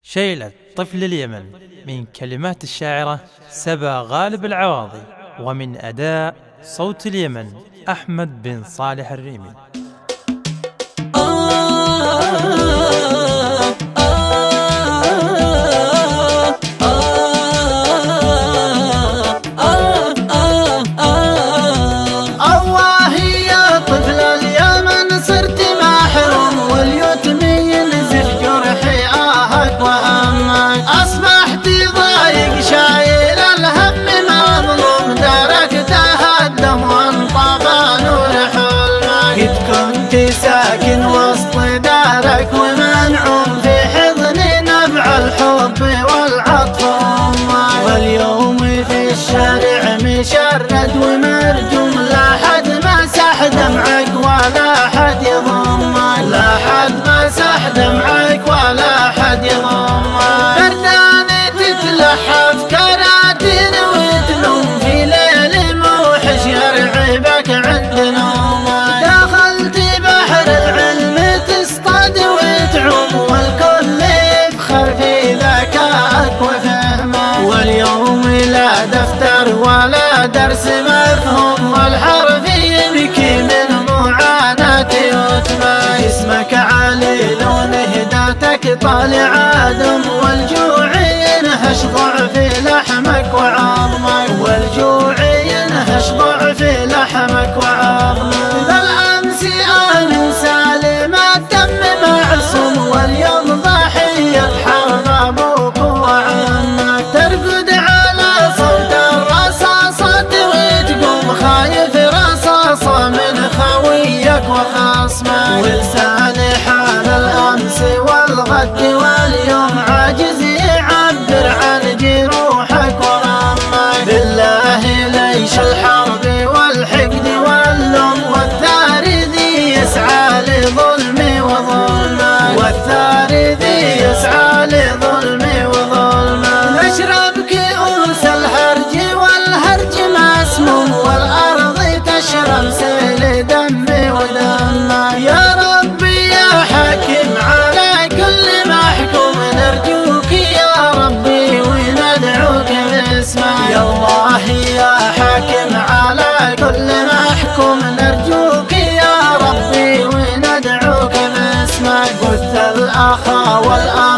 شيلة طفل اليمن من كلمات الشاعرة سبا غالب العواضي، ومن أداء صوت اليمن أحمد بن صالح الريمي. ساكن وسط دارك ومنعوم في حضن نبع الحب والعطف، واليوم في الشارع مشرد ومرجوم، لا حد مسح دمعك ولا حد يضمك، لا حد مسح دمعك ولا حد يضمك. برداني تتلحف كراتين وتلوم في ليل موحش يرعبك عند نومك، تصطاد وتعوم والكل يفخر في ذكائك وفهمك، واليوم لا دفتر ولا درس مفهوم، والحرف يبكي من معاناة يتمك. اسمك علي لون هداتك طالع آدم، والجوع ينهش ضعف لحمك وعظمك، والجوع ينهش ضعف لحمك وعظمك. واليوم ضحية حرب أبوك وعمك، ترقد على صوت الرصاصة وتقوم خايف رصاصة من خويك وخصمك، ولسان حال الأمس والغد واليوم عاجز يعبر عن جروحك ورمك. بالله ليش الحرب والحقد واللوم، والثار ذي يسعى لظلمي وظلمك، والثار ذي يسعى لظلمي وظلمك. اشرب كؤوس الهرج والهرج مسموم، والأرض تشرب سيل دمي ودمك. يا ربي يا حاكم على كل محكوم، نرجوك يا ربي وندعوك باسمك. يا الله يا حاكم على كل محكوم، نرجوك يا ربي وندعوك باسمك. بث الأخا والأخ